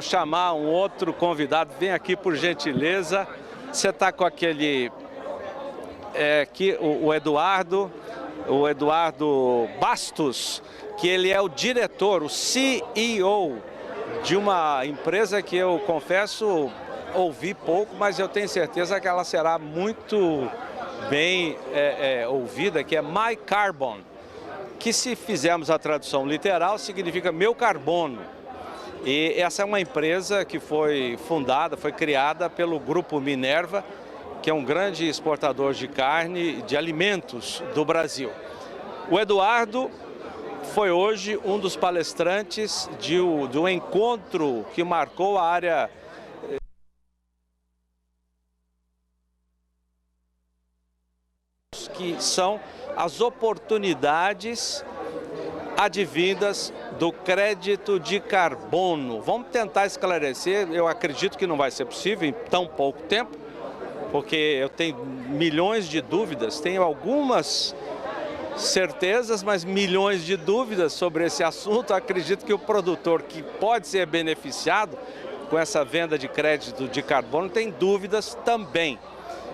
chamar um outro convidado. Vem aqui, por gentileza. Você está com aquele... aqui, o Eduardo Bastos, que ele é o diretor, o CEO de uma empresa que eu confesso ouvi pouco, mas eu tenho certeza que ela será muito bem ouvida, que é MyCarbon, que se fizermos a tradução literal significa meu carbono. E essa é uma empresa que foi fundada, foi criada pelo Grupo Minerva, que é um grande exportador de carne, de alimentos do Brasil. O Eduardo foi hoje um dos palestrantes do encontro que marcou a área que são as oportunidades advindas do crédito de carbono. Vamos tentar esclarecer, eu acredito que não vai ser possível em tão pouco tempo, porque eu tenho milhões de dúvidas, tenho algumas certezas, mas milhões de dúvidas sobre esse assunto. Eu acredito que o produtor que pode ser beneficiado com essa venda de crédito de carbono tem dúvidas também.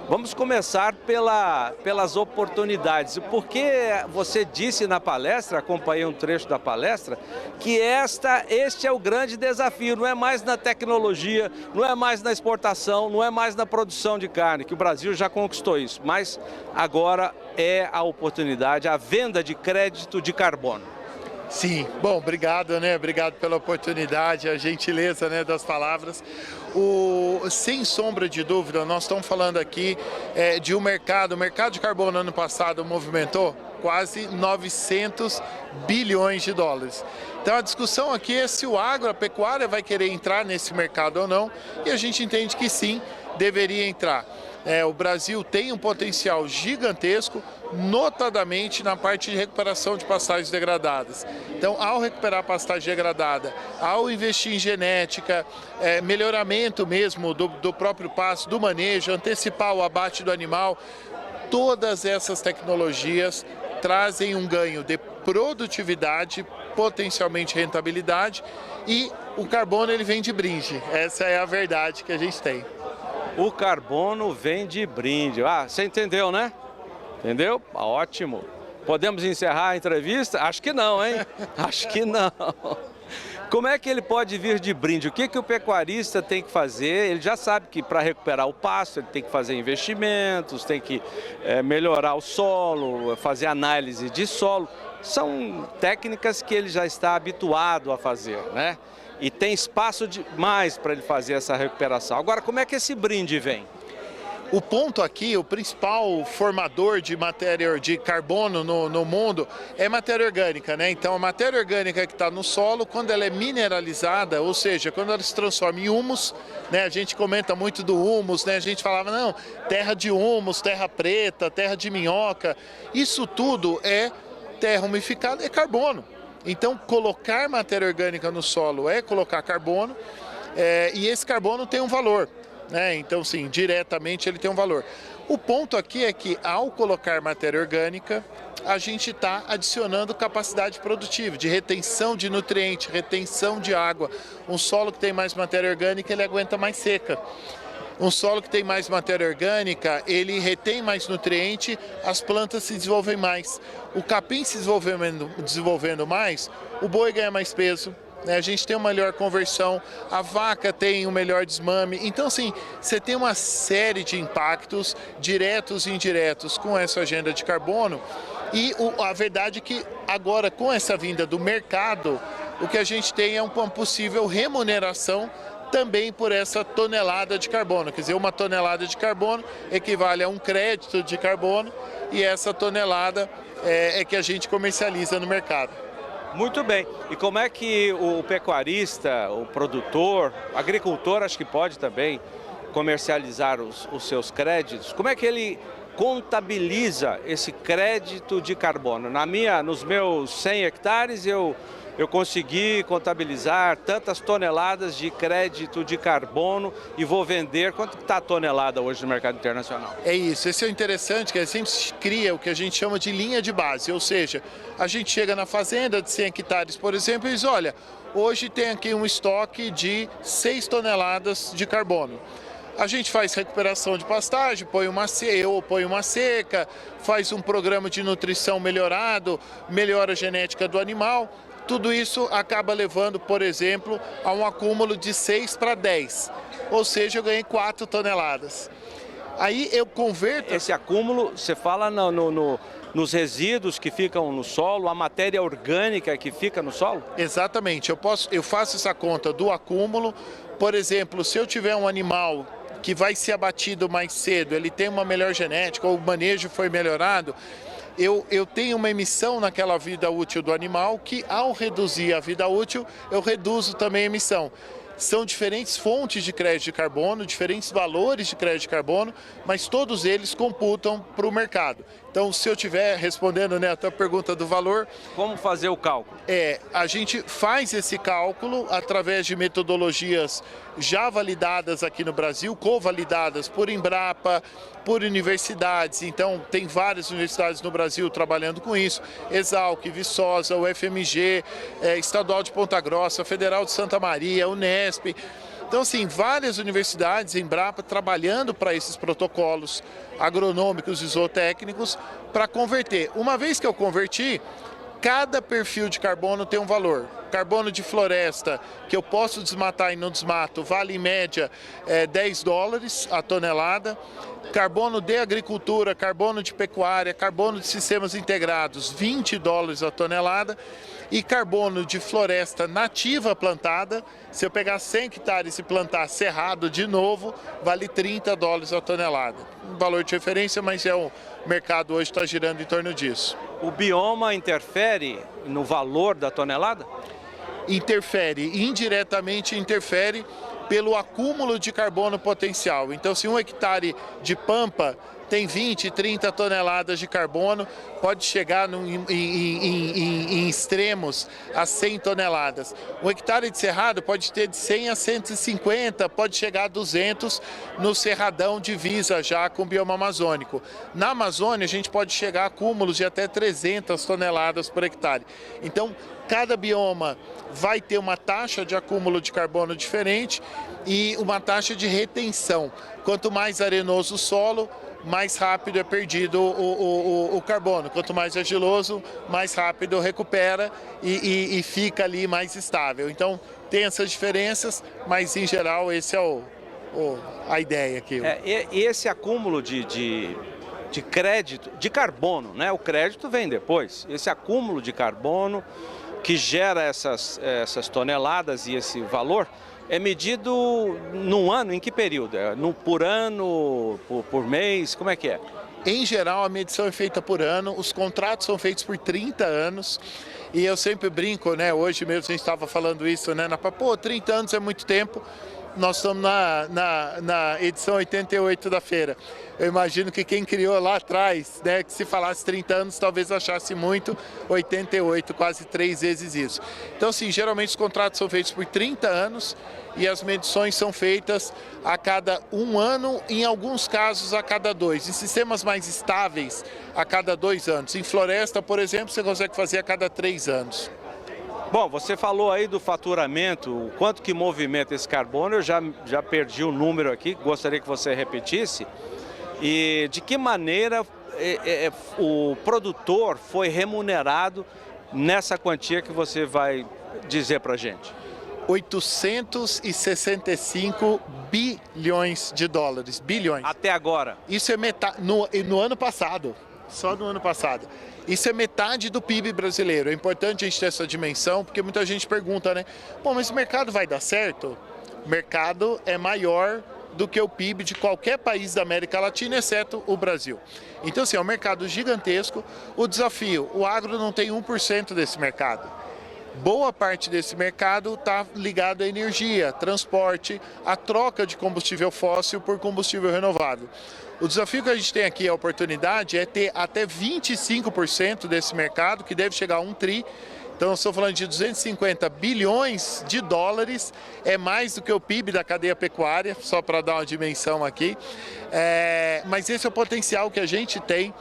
Vamos começar pelas oportunidades. Porque você disse na palestra, acompanhei um trecho da palestra, que este é o grande desafio. Não é mais na tecnologia, não é mais na exportação, não é mais na produção de carne, que o Brasil já conquistou isso. Mas agora é a oportunidade, a venda de crédito de carbono. Sim, bom, obrigado, né? Obrigado pela oportunidade, a gentileza, né, das palavras. Sem sombra de dúvida, nós estamos falando aqui de um mercado. O mercado de carbono ano passado movimentou quase 900 bilhões de dólares. Então a discussão aqui é se o agro, a pecuária vai querer entrar nesse mercado ou não, e a gente entende que sim, deveria entrar. O Brasil tem um potencial gigantesco, notadamente na parte de recuperação de pastagens degradadas. Então, ao recuperar a pastagem degradada, ao investir em genética, melhoramento mesmo do próprio pasto, do manejo, antecipar o abate do animal, todas essas tecnologias trazem um ganho de produtividade, potencialmente rentabilidade, e o carbono ele vem de brinde. Essa é a verdade que a gente tem. O carbono vem de brinde. Ah, você entendeu, né? Entendeu? Ótimo. Podemos encerrar a entrevista? Acho que não, hein? Acho que não. Como é que ele pode vir de brinde? O que o pecuarista tem que fazer? Ele já sabe que para recuperar o pasto ele tem que fazer investimentos, tem que melhorar o solo, fazer análise de solo. São técnicas que ele já está habituado a fazer, né? E tem espaço demais para ele fazer essa recuperação. Agora, como é que esse brinde vem? O ponto aqui, o principal formador de matéria de carbono no mundo é matéria orgânica, né? Então a matéria orgânica que está no solo, quando ela é mineralizada, ou seja, quando ela se transforma em humus, né? A gente comenta muito do humus, né? A gente falava, não, terra de humus, terra preta, terra de minhoca, isso tudo é terra umificada, é carbono. Então colocar matéria orgânica no solo é colocar carbono, e esse carbono tem um valor. Então, sim, diretamente ele tem um valor. O ponto aqui é que, ao colocar matéria orgânica, a gente está adicionando capacidade produtiva, de retenção de nutriente, retenção de água. Um solo que tem mais matéria orgânica, ele aguenta mais seca. Um solo que tem mais matéria orgânica, ele retém mais nutriente, as plantas se desenvolvem mais. O capim se desenvolvendo mais, o boi ganha mais peso. A gente tem uma melhor conversão, a vaca tem um melhor desmame. Então, assim, você tem uma série de impactos diretos e indiretos com essa agenda de carbono. E a verdade é que agora, com essa vinda do mercado, o que a gente tem é uma possível remuneração também por essa tonelada de carbono. Quer dizer, uma tonelada de carbono equivale a um crédito de carbono, e essa tonelada é que a gente comercializa no mercado. Muito bem. E como é que o pecuarista, o produtor, o agricultor, acho que pode também comercializar os seus créditos? Como é que ele contabiliza esse crédito de carbono? Nos meus 100 hectares eu consegui contabilizar tantas toneladas de crédito de carbono e vou vender. Quanto está a tonelada hoje no mercado internacional? É isso, esse é o interessante, que a gente cria o que a gente chama de linha de base, ou seja, a gente chega na fazenda de 100 hectares, por exemplo, e diz, olha, hoje tem aqui um estoque de 6 toneladas de carbono. A gente faz recuperação de pastagem, põe uma seca, faz um programa de nutrição melhorado, melhora a genética do animal. Tudo isso acaba levando, por exemplo, a um acúmulo de 6 para 10, ou seja, eu ganhei 4 toneladas. Aí eu converto... Esse acúmulo, você fala nos resíduos que ficam no solo, a matéria orgânica que fica no solo? Exatamente, eu faço essa conta do acúmulo. Por exemplo, se eu tiver um animal que vai ser abatido mais cedo, ele tem uma melhor genética, ou o manejo foi melhorado, eu tenho uma emissão naquela vida útil do animal que, ao reduzir a vida útil, eu reduzo também a emissão. São diferentes fontes de crédito de carbono, diferentes valores de crédito de carbono, mas todos eles computam para o mercado. Então, se eu estiver respondendo, né, a tua pergunta do valor... Como fazer o cálculo? A gente faz esse cálculo através de metodologias já validadas aqui no Brasil, co-validadas por Embrapa, por universidades. Então, tem várias universidades no Brasil trabalhando com isso. Exalc, Viçosa, UFMG, Estadual de Ponta Grossa, Federal de Santa Maria, Unesp. Então, assim, várias universidades, Embrapa, trabalhando para esses protocolos agronômicos e zootécnicos para converter. Uma vez que eu converti, cada perfil de carbono tem um valor. Carbono de floresta, que eu posso desmatar e não desmato, vale em média $10 a tonelada. Carbono de agricultura, carbono de pecuária, carbono de sistemas integrados, $20 a tonelada. E carbono de floresta nativa plantada, se eu pegar 100 hectares e plantar cerrado de novo, vale $30 a tonelada. Um valor de referência, mas o mercado hoje está girando em torno disso. O bioma interfere no valor da tonelada? Interfere, indiretamente interfere pelo acúmulo de carbono potencial. Então, se 1 hectare de pampa tem 20, 30 toneladas de carbono, pode chegar em extremos a 100 toneladas. 1 hectare de cerrado pode ter de 100 a 150, pode chegar a 200 no cerradão divisa já com o bioma amazônico. Na Amazônia, a gente pode chegar a acúmulos de até 300 toneladas por hectare. Então, cada bioma vai ter uma taxa de acúmulo de carbono diferente e uma taxa de retenção. Quanto mais arenoso o solo, mais rápido é perdido o carbono. Quanto mais argiloso, mais rápido recupera e fica ali mais estável. Então, tem essas diferenças, mas em geral esse é a ideia aqui. E esse acúmulo de crédito, de carbono, né? O crédito vem depois. Esse acúmulo de carbono que gera essas toneladas e esse valor, é medido num ano, em que período? Por ano, por mês, como é que é? Em geral, a medição é feita por ano, os contratos são feitos por 30 anos, e eu sempre brinco, né? Hoje mesmo a gente estava falando isso, né? 30 anos é muito tempo. Nós estamos na edição 88 da feira. Eu imagino que quem criou lá atrás, né, que se falasse 30 anos, talvez achasse muito, 88, quase 3 vezes isso. Então, assim, geralmente os contratos são feitos por 30 anos e as medições são feitas a cada 1 ano, em alguns casos a cada 2. Em sistemas mais estáveis, a cada 2 anos. Em floresta, por exemplo, você consegue fazer a cada 3 anos. Bom, você falou aí do faturamento, o quanto que movimenta esse carbono, eu já perdi o número aqui, gostaria que você repetisse. E de que maneira o produtor foi remunerado nessa quantia que você vai dizer para a gente? 865 bilhões de dólares, bilhões. Até agora? Isso é metade, no ano passado, só no ano passado. Isso é metade do PIB brasileiro. É importante a gente ter essa dimensão, porque muita gente pergunta, né? Bom, mas o mercado vai dar certo? O mercado é maior do que o PIB de qualquer país da América Latina, exceto o Brasil. Então, assim, é um mercado gigantesco. O desafio, o agro não tem 1% desse mercado. boa parte desse mercado está ligado à energia, transporte, a troca de combustível fóssil por combustível renovável. O desafio que a gente tem aqui, a oportunidade, é ter até 25% desse mercado, que deve chegar a 1 tri. Então, estou falando de 250 bilhões de dólares, é mais do que o PIB da cadeia pecuária, só para dar uma dimensão aqui. Mas esse é o potencial que a gente tem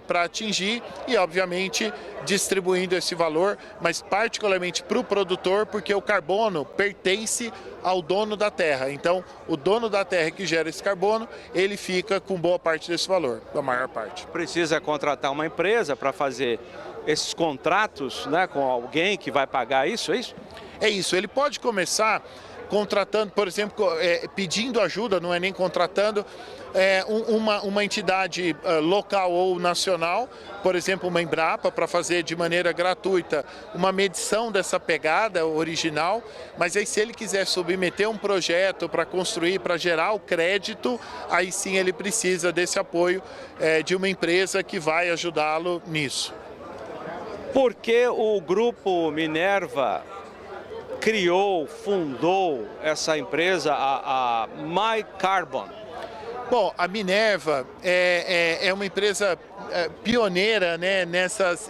para atingir e, obviamente, distribuindo esse valor, mas particularmente para o produtor, porque o carbono pertence ao dono da terra. Então, o dono da terra que gera esse carbono, ele fica com boa parte desse valor, a maior parte. Precisa contratar uma empresa para fazer esses contratos, né, com alguém que vai pagar isso, é isso? É isso, ele pode começar contratando, por exemplo, pedindo ajuda, não é nem contratando, uma entidade local ou nacional, por exemplo, uma Embrapa, para fazer de maneira gratuita uma medição dessa pegada original, mas aí se ele quiser submeter um projeto para construir, para gerar o crédito, aí sim ele precisa desse apoio de uma empresa que vai ajudá-lo nisso. Por que o Grupo Minerva fundou essa empresa, a MyCarbon? Bom, a Minerva é uma empresa pioneira, né,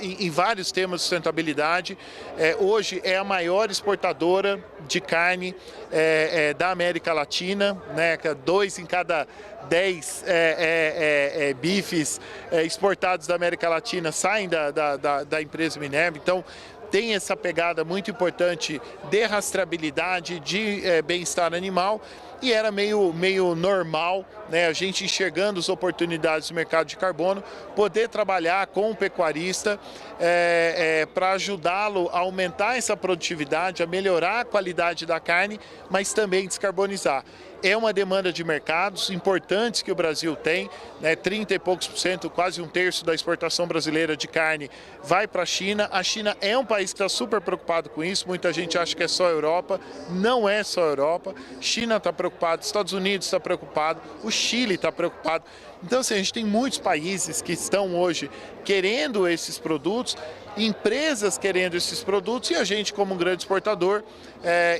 em vários temas de sustentabilidade. Hoje é a maior exportadora de carne da América Latina, né, 2 em cada 10 bifes exportados da América Latina saem da empresa Minerva. Então, tem essa pegada muito importante de rastreabilidade, de bem-estar animal, e era meio normal, né, a gente enxergando as oportunidades do mercado de carbono, poder trabalhar com o pecuarista para ajudá-lo a aumentar essa produtividade, a melhorar a qualidade da carne, mas também descarbonizar. É uma demanda de mercados importantes que o Brasil tem, né, 30 e poucos por cento, quase 1/3 da exportação brasileira de carne vai para a China. A China é um país que está super preocupado com isso, muita gente acha que é só a Europa, não é só a Europa. China está preocupado, Estados Unidos está preocupado, o Chile está preocupado. Então, assim, a gente tem muitos países que estão hoje querendo esses produtos, empresas querendo esses produtos, e a gente, como um grande exportador,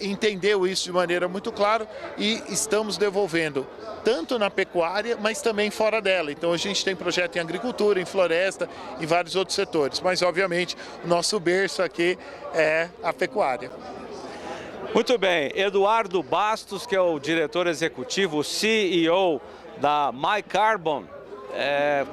entendeu isso de maneira muito clara e estamos devolvendo tanto na pecuária, mas também fora dela. Então a gente tem projeto em agricultura, em floresta, em vários outros setores, mas obviamente o nosso berço aqui é a pecuária. Muito bem, Eduardo Bastos, que é o diretor executivo, CEO da MyCarbon,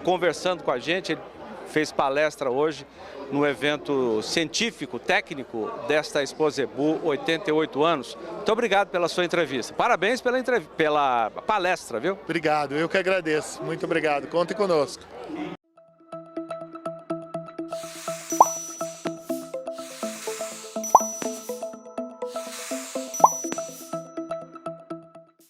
conversando com a gente. Ele fez palestra hoje no evento científico, técnico desta Exposebu, 88 anos. Muito obrigado pela sua entrevista. Parabéns pela palestra, viu? Obrigado, eu que agradeço. Muito obrigado. Contem conosco.